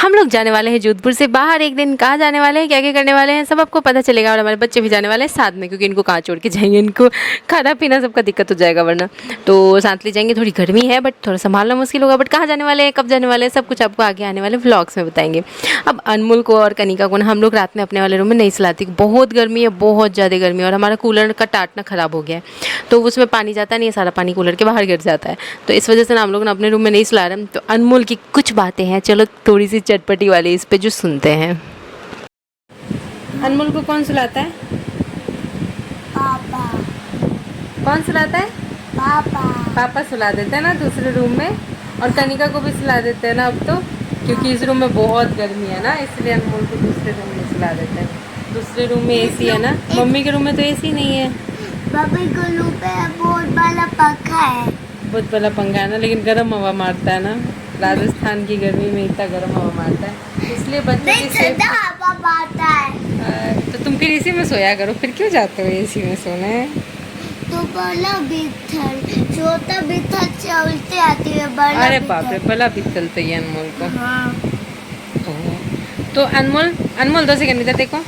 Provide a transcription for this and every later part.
हम लोग जाने वाले हैं जोधपुर से बाहर एक दिन। कहाँ जाने वाले हैं, क्या क्या करने वाले हैं, सब आपको पता चलेगा। और हमारे बच्चे भी जाने वाले हैं साथ में, क्योंकि इनको कहाँ छोड़ के जाएंगे, इनको खाना पीना सबका दिक्कत हो जाएगा वरना। तो साथ ले जाएंगे, थोड़ी गर्मी है बट थोड़ा संभालना मुश्किल होगा। बट कहाँ जाने वाले हैं, कब जाने वाले हैं, सब कुछ आपको आगे आने वाले व्लॉग्स में बताएंगे। अब अनमोल को और कनिका को ना हम लोग रात में अपने वाले रूम में नहीं सुलाती, बहुत गर्मी है, बहुत ज़्यादा गर्मी है। और हमारा कूलर का टाटना ख़राब हो गया है, तो उसमें पानी जाता नहीं है, सारा पानी कूलर के बाहर गिर जाता है। तो इस वजह से ना हम लोग ना अपने रूम में नहीं सुला रहे हैं। तो अनमोल की कुछ बातें हैं, चलो थोड़ी सी चटपटी वाली इस पे जो सुनते हैं। अनमोल को कौन सुलाता है? पापा। कौन सुलाता है? पापा। पापा सुला देते हैं ना दूसरे रूम में, और कनिका को भी सुला देते हैं ना अब तो, क्योंकि इस रूम में बहुत गर्मी है ना, इसलिए अनमोल को दूसरे रूम में सुला देते हैं। दूसरे रूम में एसी है ना, मम्मी के रूम में तो एसी नहीं है। बबी के रूम पे बहुत बड़ा पंखा है। बहुत बड़ा पंखा है ना, लेकिन गर्म हवा मारता है ना, राजस्थान की गर्मी में इतना गर्म हवा मारता है, इसलिए बच्चों की सेफ्टी। हवा मारता है। तो तुम फिर इसी में सोया करो, फिर क्यों जाते हो एसी में सोने? तो बड़ा बित्थर, छोटा बित्थर चलते आती है, बड़ा अरे बाप रे, बड़ा बित्तल तो ये अनमोल को। हाँ। तो अनमोल, अनमोल 2 सेकंड इधर देखो।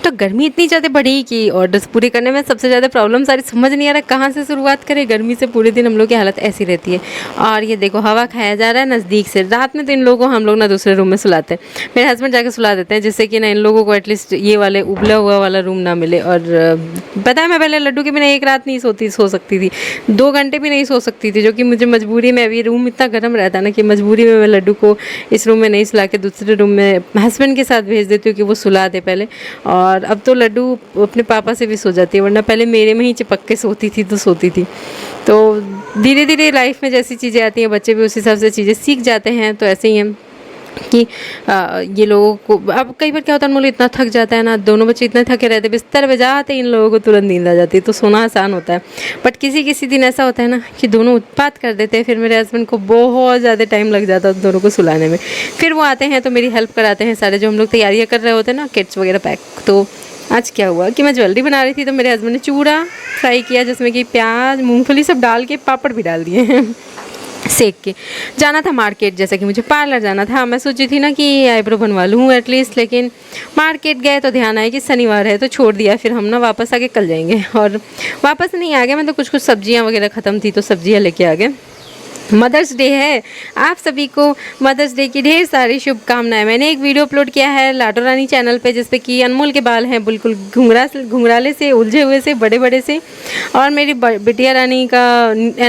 तो गर्मी इतनी ज़्यादा बढ़ी कि ऑर्डर्स पूरे करने में सबसे ज़्यादा प्रॉब्लम सारी, समझ नहीं आ रहा कहाँ से शुरुआत करें। गर्मी से पूरे दिन हम लोग की हालत ऐसी रहती है। और ये देखो हवा खाया जा रहा है नज़दीक से। रात में तो इन लोगों को हम लोग ना दूसरे रूम में सुलाते हैं, मेरे हस्बैंड जाके सुला देते हैं, जिससे कि ना इन लोगों को एटलीस्ट ये वाले उबला हुआ वाला रूम ना मिले। और पता है मैं पहले लड्डू के बिना एक रात नहीं सो सकती थी, 2 घंटे भी नहीं सो सकती थी, जो कि मुझे मजबूरी में, अभी रूम इतना गर्म रहता है ना कि मजबूरी में मैं लड्डू को इस रूम में नहीं सुला के दूसरे रूम में हस्बैंड के साथ भेज देती हूँ कि वो सुला दे पहले। और अब तो लड्डू अपने पापा से भी सो जाती है, वरना पहले मेरे में ही चिपक के सोती थी तो सोती थी। तो धीरे धीरे लाइफ में जैसी चीज़ें आती हैं बच्चे भी उस हिसाब से चीज़ें सीख जाते हैं। तो ऐसे ही हम कि ये लोगों को अब कई बार क्या होता है, अनमोल इतना थक जाता है ना, दोनों बच्चे इतने थके रहते हैं, बिस्तर पे जाते इन लोगों को तुरंत नींद आ जाती है, तो सोना आसान होता है। बट किसी किसी दिन ऐसा होता है ना कि दोनों उत्पात कर देते हैं, फिर मेरे हस्बैंड को बहुत ज़्यादा टाइम लग जाता है दोनों को सुलाने में। फिर वो आते हैं तो मेरी हेल्प कराते हैं सारे, जो हम लोग तैयारियाँ कर रहे होते हैं ना, किट्स वगैरह पैक। तो आज क्या हुआ कि मैं ज्वेलरी बना रही थी, तो मेरे हस्बैंड ने चूड़ा फ्राई किया, जिसमें कि प्याज मूंगफली सब डाल के, पापड़ भी डाल दिए हैं सेक के। जाना था मार्केट, जैसा कि मुझे पार्लर जाना था। मैं सोची थी ना कि आईब्रो बनवा लूँ एटलीस्ट, लेकिन मार्केट गए तो ध्यान आया कि शनिवार है, तो छोड़ दिया। फिर हम ना वापस आके कल जाएंगे, और वापस नहीं आ गए, मतलब कुछ कुछ सब्जियां वगैरह ख़त्म थी तो सब्जियां लेके आ गए। मदर्स डे है, आप सभी को मदर्स डे की ढेर सारी शुभकामनाएं। मैंने एक वीडियो अपलोड किया है लाडो रानी चैनल पे, जिसपे कि अनमोल के बाल हैं बिल्कुल घुंघराले से, उलझे हुए से, बड़े बड़े से। और मेरी बिटिया रानी का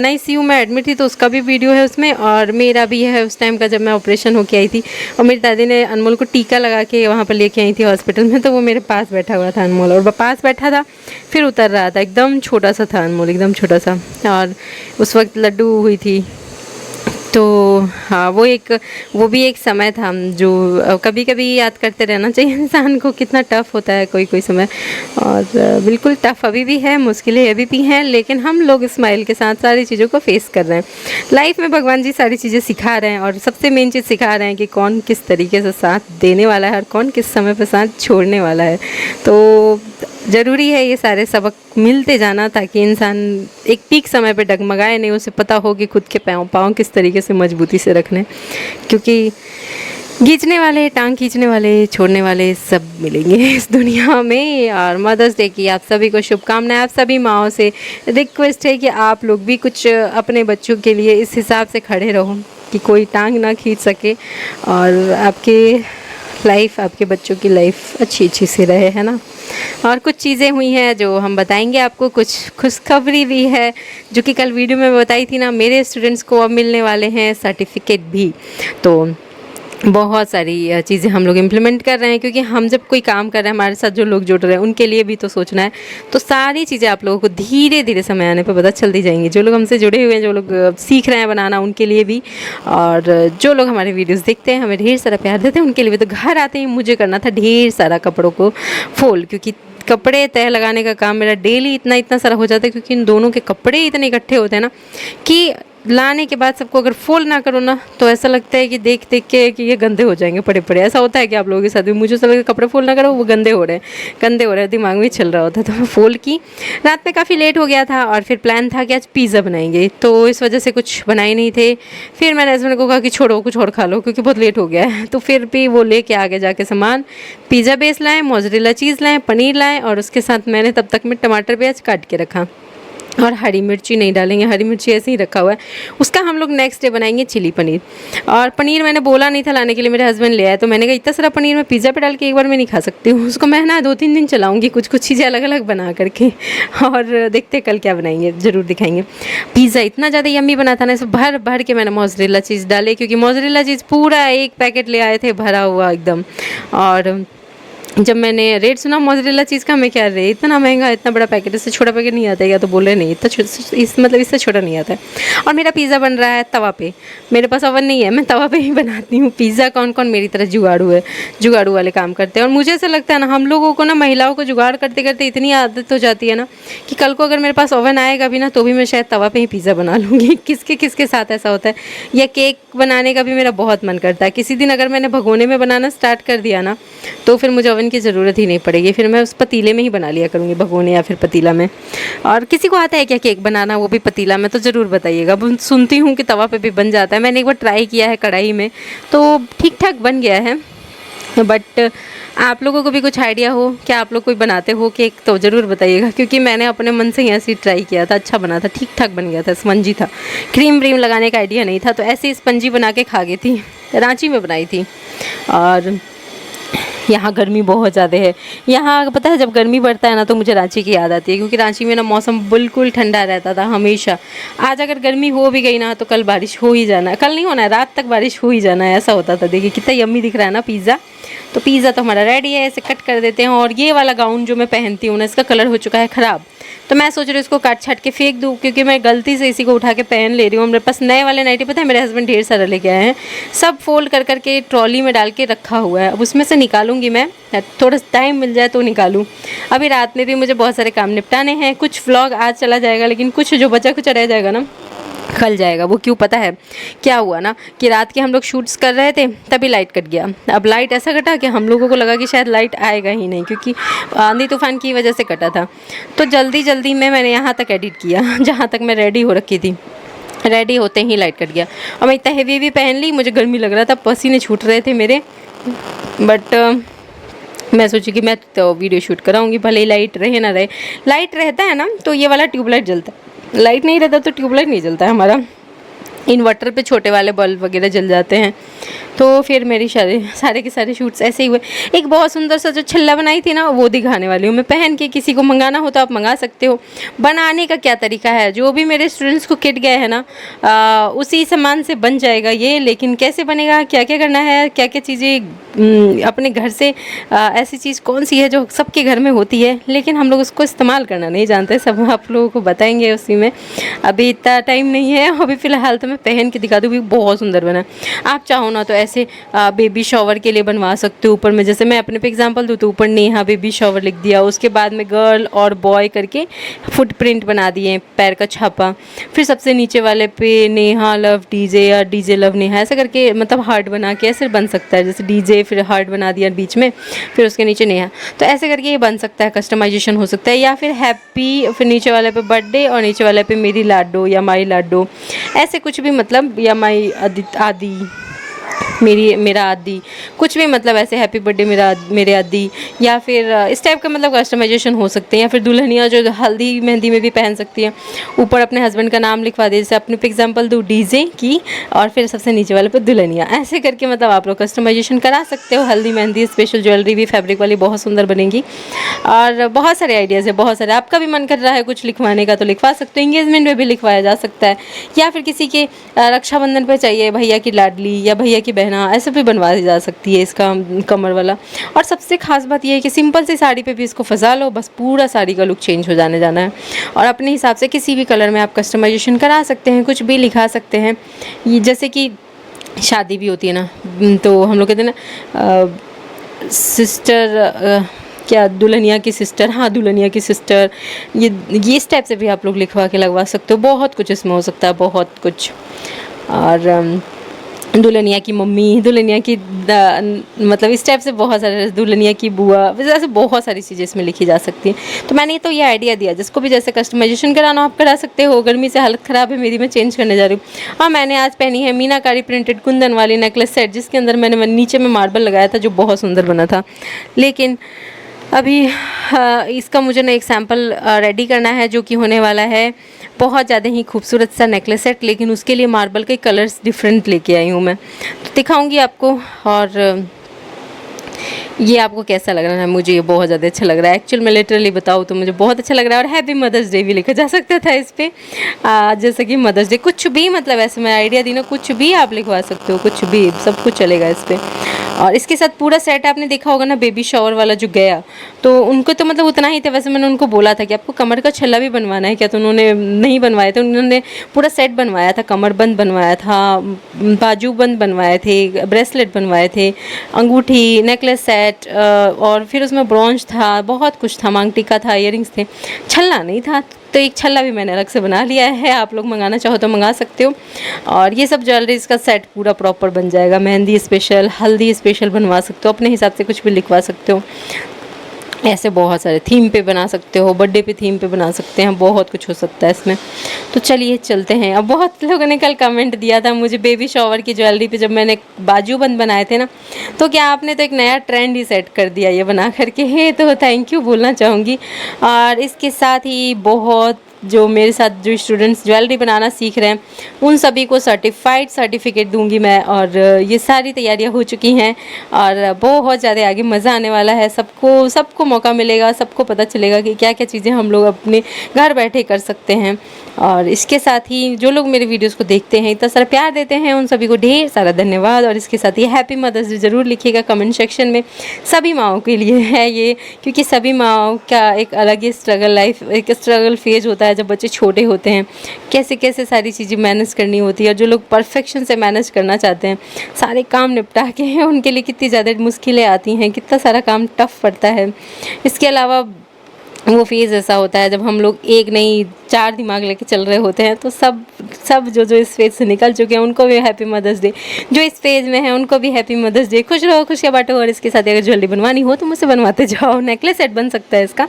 NICU में एडमिट थी, तो उसका भी वीडियो है उसमें। और मेरा भी है उस टाइम का, जब मैं ऑपरेशन होके आई थी, और मेरी दादी ने अनमोल को टीका लगा के वहाँ पर लेके आई थी हॉस्पिटल में, तो वो मेरे पास बैठा हुआ था अनमोल, और पास बैठा था फिर उतर रहा था। एकदम छोटा सा था अनमोल, एकदम छोटा सा। और उस वक्त लड्डू हुई थी। तो हाँ, वो भी एक समय था जो कभी कभी याद करते रहना चाहिए इंसान को, कितना टफ़ होता है कोई कोई समय। और बिल्कुल टफ़ अभी भी है, मुश्किलें अभी भी हैं, लेकिन हम लोग स्माइल के साथ सारी चीज़ों को फेस कर रहे हैं। लाइफ में भगवान जी सारी चीज़ें सिखा रहे हैं, और सबसे मेन चीज़ सिखा रहे हैं कि कौन किस तरीके से साथ देने वाला है और कौन किस समय पर साथ छोड़ने वाला है। तो ज़रूरी है ये सारे सबक मिलते जाना, ताकि इंसान एक पीक समय पे डगमगाए नहीं, उसे पता हो कि खुद के पाँव किस तरीके से मजबूती से रखने। क्योंकि खींचने वाले, टांग खींचने वाले, छोड़ने वाले सब मिलेंगे इस दुनिया में। और मदर्स डे की आप सभी को शुभकामनाएं। आप सभी माँओं से रिक्वेस्ट है कि आप लोग भी कुछ अपने बच्चों के लिए इस हिसाब से खड़े रहो कि कोई टांग ना खींच सके, और आपके लाइफ, आपके बच्चों की लाइफ अच्छी अच्छी सी रहे, है ना। और कुछ चीज़ें हुई हैं जो हम बताएंगे आपको, कुछ खुशखबरी भी है, जो कि कल वीडियो में बताई थी ना। मेरे स्टूडेंट्स को अब मिलने वाले हैं सर्टिफिकेट भी। तो बहुत सारी चीज़ें हम लोग इम्प्लीमेंट कर रहे हैं, क्योंकि हम जब कोई काम कर रहे हैं, हमारे साथ जो लोग जुड़ रहे हैं उनके लिए भी तो सोचना है। तो सारी चीज़ें आप लोगों को धीरे धीरे समय आने पर पता चलती जाएंगी। जो लोग हमसे जुड़े हुए हैं, जो लोग सीख रहे हैं बनाना, उनके लिए भी, और जो लोग हमारे वीडियोज़ देखते हैं, हमें ढेर सारा प्यार देते हैं, उनके लिए भी। तो घर आते ही मुझे करना था ढेर सारा कपड़ों को फोल्ड, क्योंकि कपड़े तह लगाने का काम मेरा डेली इतना सारा हो जाता है, क्योंकि इन दोनों के कपड़े इतने इकट्ठे होते हैं ना कि लाने के बाद सबको अगर फोल्ड ना करो ना तो ऐसा लगता है कि देख देख के कि ये गंदे हो जाएंगे पड़े पड़े। ऐसा होता है कि आप लोगों के साथ भी, मुझे ऐसा लगा कपड़े फोल्ड ना करो वो गंदे हो रहे हैं, गंदे हो रहे हैं, दिमाग में चल रहा होता है। तो मैं फोल्ड की। रात में काफ़ी लेट हो गया था और फिर प्लान था कि आज पिज़्ज़ा बनाएंगे, तो इस वजह से कुछ बनाए नहीं थे। फिर मैंने हस्बैंड को कहा कि छोड़ो कुछ और खा लो क्योंकि बहुत लेट हो गया है। तो फिर भी वो लेके आगे जाके सामान, पिज़्ज़ा बेस लाएँ, मोज़रेला चीज़ लाएँ, पनीर लाएँ और उसके साथ मैंने तब तक में टमाटर प्याज काट के रखा और हरी मिर्ची नहीं डालेंगे, हरी मिर्ची ऐसे ही रखा हुआ है। उसका हम लोग नेक्स्ट डे बनाएंगे चिली पनीर। और पनीर मैंने बोला नहीं था लाने के लिए, मेरे हस्बैंड ले आए, तो मैंने कहा इतना सारा पनीर मैं पिज़्ज़ा पे डाल के एक बार मैं नहीं खा सकती हूँ, उसको मैं ना 2-3 दिन चलाऊँगी, कुछ कुछ चीज़ें अलग अलग बना करके। और देखते कल क्या बनाएंगे, ज़रूर दिखाएंगे। पिज़्ज़ा इतना ज़्यादा यम्मी बना था ना, इसमें भर भर के मैंने मोज़रेला चीज़ डाले क्योंकि मोज़रेला चीज़ पूरा एक पैकेट ले आए थे भरा हुआ एकदम। और जब मैंने रेट सुना मोज़रेला चीज़ का, मैं क्या रे इतना महंगा, इतना बड़ा पैकेट, इससे छोटा पैकेट नहीं आता है, या तो बोले नहीं इतना मतलब इससे छोटा नहीं आता है। और मेरा पिज़्ज़ा बन रहा है तवा पे, मेरे पास ओवन नहीं है, मैं तवा पे ही बनाती हूँ पिज़्ज़ा। कौन कौन मेरी तरह जुगाड़ू है, जुगाड़ू वाले काम करते हैं। और मुझे ऐसा लगता है ना, हम लोगों को ना महिलाओं को जुगाड़ करते करते इतनी आदत हो जाती है ना कि कल को अगर मेरे पास ओवन आएगा भी ना तो भी मैं शायद तवा पे ही पिज़्ज़ा बना लूँगी। किसके किसके साथ ऐसा होता है। या केक बनाने का भी मेरा बहुत मन करता है। किसी दिन अगर मैंने भगोने में बनाना स्टार्ट कर दिया ना तो फिर मुझे ओवन की ज़रूरत ही नहीं पड़ेगी, फिर मैं उस पतीले में ही बना लिया करूँगी, भगोने या फिर पतीला में। और किसी को आता है क्या केक बनाना, वो भी पतीला में, तो ज़रूर बताइएगा। अब सुनती हूँ कि तवा पे भी बन जाता है, मैंने एक बार ट्राई किया है कढ़ाई में तो ठीक ठाक बन गया है। बट आप लोगों को भी कुछ आइडिया हो, क्या आप लोग कोई बनाते हो केक तो ज़रूर बताइएगा, क्योंकि मैंने अपने मन से ही ऐसे ही ट्राई किया था, अच्छा बना था, ठीक ठाक बन गया था, स्पंजी था। क्रीम व्रीम लगाने का आइडिया नहीं था, तो ऐसे ही स्पंजी बना के खा गई थी। रांची में बनाई थी। और यहाँ गर्मी बहुत ज़्यादा है। यहाँ पता है जब गर्मी बढ़ता है ना तो मुझे रांची की याद आती है, क्योंकि रांची में ना मौसम बिल्कुल ठंडा रहता था हमेशा। आज अगर गर्मी हो भी गई ना तो कल बारिश हो ही जाना है, कल नहीं होना है, रात तक बारिश हो ही जाना है, ऐसा होता था। देखिए कितना यम्मी दिख रहा है ना पिज़्ज़ा। तो पिज़्ज़ा तो हमारा रेडी है, इसे कट कर देते हैं। और ये वाला गाउन जो मैं पहनती हूँ ना, इसका कलर हो चुका है ख़राब, तो मैं सोच रही हूँ इसको काट छाट के फेंक दूँ, क्योंकि मैं गलती से इसी को उठा के पहन ले रही हूँ। मेरे पास नए वाले नाइटी पता है मेरे हस्बैंड ढेर सारा लेके आए हैं, सब फोल्ड कर करके ट्रॉली में डाल के रखा हुआ है। अब उसमें से निकालूंगी मैं, थोड़ा टाइम मिल जाए तो निकालूँ। अभी रात में भी मुझे बहुत सारे काम निपटाने हैं, कुछ व्लॉग आज चला जाएगा, लेकिन कुछ जो बचा कुछ रह जाएगा ना कल जाएगा। वो क्यों पता है क्या हुआ ना, कि रात के हम लोग शूट्स कर रहे थे तभी लाइट कट गया। अब लाइट ऐसा कटा कि हम लोगों को लगा कि शायद लाइट आएगा ही नहीं, क्योंकि आंधी तूफान की वजह से कटा था। तो जल्दी जल्दी में मैंने यहाँ तक एडिट किया जहाँ तक मैं रेडी हो रखी थी। रेडी होते ही लाइट कट गया और मैं इतना हेवी पहन ली, मुझे गर्मी लग रहा था, पसीने छूट रहे थे मेरे। बट मैं सोची कि मैं तो वीडियो शूट कराऊंगी, भले ही लाइट रहे ना रहे। लाइट रहता है ना तो ये वाला ट्यूबलाइट जलता है, लाइट नहीं रहता तो ट्यूबलाइट नहीं जलता है हमारा। इन्वर्टर पे छोटे वाले बल्ब वगैरह जल जाते हैं। तो फिर मेरी सारे के सारे शूट्स ऐसे ही हुए। एक बहुत सुंदर सा जो छल्ला बनाई थी ना वो दिखाने वाली हूँ मैं पहन के, किसी को मंगाना हो तो आप मंगा सकते हो। बनाने का क्या तरीका है, जो भी मेरे स्टूडेंट्स को किट गए हैं ना उसी सामान से बन जाएगा ये, लेकिन कैसे बनेगा, क्या क्या करना है, क्या क्या चीज़ें अपने घर से ऐसी चीज़ कौन सी है जो सबके घर में होती है लेकिन हम लोग उसको इस्तेमाल करना नहीं जानते, सब आप लोगों को बताएंगे उसी में। अभी इतना टाइम नहीं है, अभी फ़िलहाल तो मैं पहन के दिखा दूँगी। बहुत सुंदर बना। आप चाहो ना तो ऐसे बेबी शॉवर के लिए बनवा सकते हो। ऊपर में जैसे मैं अपने पे एग्जांपल दूँ तो ऊपर नेहा बेबी शॉवर लिख दिया, उसके बाद में गर्ल और बॉय करके फुटप्रिंट बना दिए, पैर का छापा। फिर सबसे नीचे वाले पे नेहा लव डीजे या डीजे लव नेहा, ऐसे करके मतलब हार्ट बना के ऐसे बन सकता है, जैसे डीजे फिर हार्ट बना दिया बीच में, फिर उसके नीचे नेहा, तो ऐसे करके ये बन सकता है, कस्टमाइजेशन हो सकता है। या फिर हैप्पी, फिर नीचे वाले पे बर्थडे और नीचे वाले पे मेरी लाडो या माई लाडो, ऐसे कुछ भी मतलब, या माई आदि मेरा आदि, कुछ भी मतलब ऐसे हैप्पी बर्थडे मेरे आदि, या फिर इस टाइप का मतलब कस्टमाइजेशन हो सकते हैं। या फिर दुल्हनिया जो हल्दी मेहंदी में भी पहन सकती हैं, ऊपर अपने हस्बैंड का नाम लिखवा दे, जैसे अपने पे एग्जांपल दूँ डीजे की, और फिर सबसे नीचे वाले पे दुल्हनिया, ऐसे करके मतलब आप लोग कस्टमाइजेशन करा सकते हो। हल्दी मेहंदी स्पेशल ज्वेलरी भी फैब्रिक वाली बहुत सुंदर बनेगी। और बहुत सारे आइडियाज़ है, बहुत सारे। आपका भी मन कर रहा है कुछ लिखवाने का तो लिखवा सकते हो, इंगेजमेंट में भी लिखवाया जा सकता है, या फिर किसी के रक्षाबंधन पर चाहिए भैया की लाडली या भैया की बहना, ऐसे भी बनवाई जा सकती है इसका कमर वाला। और सबसे खास बात यह है कि सिंपल सी साड़ी पे भी इसको फंसा लो, बस पूरा साड़ी का लुक चेंज हो जाना है। और अपने हिसाब से किसी भी कलर में आप कस्टमाइजेशन करा सकते हैं, कुछ भी लिखा सकते हैं। ये जैसे कि शादी भी होती है ना, तो हम लोग कहते हैं ना सिस्टर क्या दुल्हनिया की सिस्टर, हाँ दुल्हनिया की सिस्टर, ये इस टाइप से भी आप लोग लिखवा के लगवा सकते हो। बहुत कुछ इसमें हो सकता है, बहुत कुछ। और दुल्हनिया की मम्मी, दुल्हनिया की मतलब इस टाइप से बहुत सारे, दुल्हनिया की बुआ, वैसे ऐसे बहुत सारी चीज़ें इसमें लिखी जा सकती हैं। तो मैंने तो ये आइडिया दिया, जिसको भी जैसे कस्टमाइजेशन कराना हो आप करा सकते हो। गर्मी से हालत ख़राब है मेरी, मैं चेंज करने जा रही हूँ। हाँ, मैंने आज पहनी है मीनाकारी प्रिंटेड कुंदन वाली नेकलेस सेट, जिसके अंदर मैंने नीचे में मार्बल लगाया था जो बहुत सुंदर बना था। लेकिन अभी इसका मुझे ना एक सैम्पल रेडी करना है, जो कि होने वाला है बहुत ज़्यादा ही खूबसूरत सा नेकलेस सेट। लेकिन उसके लिए मार्बल के कलर्स डिफरेंट लेके आई हूँ मैं, तो दिखाऊंगी आपको। और ये आपको कैसा लग रहा है? मुझे ये बहुत ज़्यादा अच्छा लग रहा है। एक्चुअल में लिटरली बताऊँ तो मुझे बहुत अच्छा लग रहा है। और हैप्पी मदर्स डे भी लिखा जा सकता था इस पर, जैसे कि मदर्स डे, कुछ भी, मतलब ऐसे मैं आइडिया दी ना, कुछ भी आप लिखवा सकते हो, कुछ भी, सब कुछ चलेगा इस पर। और इसके साथ पूरा सेट आपने देखा होगा ना, बेबी शावर वाला जो गया, तो उनको तो मतलब उतना ही था। वैसे मैंने उनको बोला था कि आपको कमर का छल्ला भी बनवाना है क्या, तो उन्होंने नहीं बनवाए थे। उन्होंने पूरा सेट बनवाया था, कमर बंद बनवाया था, बाजू बंद बनवाए थे, ब्रेसलेट बनवाए थे, अंगूठी, नेकलेस सेट, और फिर उसमें ब्रॉन्ज था, बहुत कुछ था, मांग टीका था, इयरिंग्स थे, छल्ला नहीं था। तो एक छल्ला भी मैंने अलग से बना लिया है, आप लोग मंगाना चाहो तो मंगा सकते हो। और ये सब ज्वेलरीज का सेट पूरा प्रॉपर बन जाएगा। मेहंदी स्पेशल, हल्दी स्पेशल बनवा सकते हो, अपने हिसाब से कुछ भी लिखवा सकते हो। ऐसे बहुत सारे थीम पे बना सकते हो, बर्थडे पे थीम पे बना सकते हैं, बहुत कुछ हो सकता है इसमें। तो चलिए चलते हैं। अब बहुत लोगों ने कल कमेंट दिया था मुझे बेबी शॉवर की ज्वेलरी पे, जब मैंने बाजूबंद बनाए थे ना, तो क्या आपने तो एक नया ट्रेंड ही सेट कर दिया ये बना करके है, तो थैंक यू बोलना चाहूँगी। और इसके साथ ही बहुत जो मेरे साथ जो स्टूडेंट्स ज्वेलरी बनाना सीख रहे हैं, उन सभी को सर्टिफिकेट दूंगी मैं। और ये सारी तैयारियां हो चुकी हैं और बहुत ज़्यादा आगे मज़ा आने वाला है। सबको मौका मिलेगा, सबको पता चलेगा कि क्या क्या चीज़ें हम लोग अपने घर बैठे कर सकते हैं। और इसके साथ ही जो लोग मेरे वीडियोस को देखते हैं, इतना सारा प्यार देते हैं, उन सभी को ढेर सारा धन्यवाद। और इसके साथ ही हैप्पी मदर्स डे ज़रूर लिखिएगा कमेंट सेक्शन में। सभी माँओं के लिए है ये, क्योंकि सभी माँओं का एक अलग ही स्ट्रगल फेज होता है जब बच्चे छोटे होते हैं। कैसे कैसे सारी चीज़ें मैनेज करनी होती है। जो लोग परफेक्शन से मैनेज करना चाहते हैं, सारे काम निपटा के हैं, उनके लिए कितनी ज़्यादा मुश्किलें आती हैं, कितना सारा काम टफ पड़ता है। इसके अलावा वो फेज़ ऐसा होता है जब हम लोग एक नहीं 4 दिमाग लेके चल रहे होते हैं। तो सब जो इस फेज़ से निकल चुके हैं उनको भी हैप्पी मदर्स डे, जो इस फेज़ में है उनको भी हैप्पी मदर्स डे। खुश रहो, खुशियाँ बांटो। और इसके साथ अगर ज्वेलरी बनवानी हो तो मुझसे बनवाते जाओ। नेकलेस सेट बन सकता है इसका,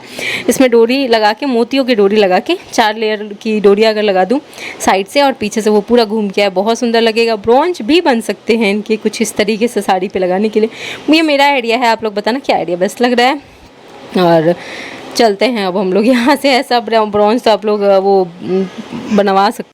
इसमें डोरी लगा के, मोतियों की डोरी लगा के, 4 लेयर की डोरी अगर लगा दूँ साइड से और पीछे से वो पूरा घूम के आए, बहुत सुंदर लगेगा। ब्रॉन्ज भी बन सकते हैं इनके कुछ इस तरीके से साड़ी पे लगाने के लिए। ये मेरा आइडिया है, आप लोग बताना क्या आइडिया बेस्ट लग रहा है। और चलते हैं अब हम लोग यहाँ से। ऐसा ब्रॉन्ज तो आप लोग वो बनवा सकते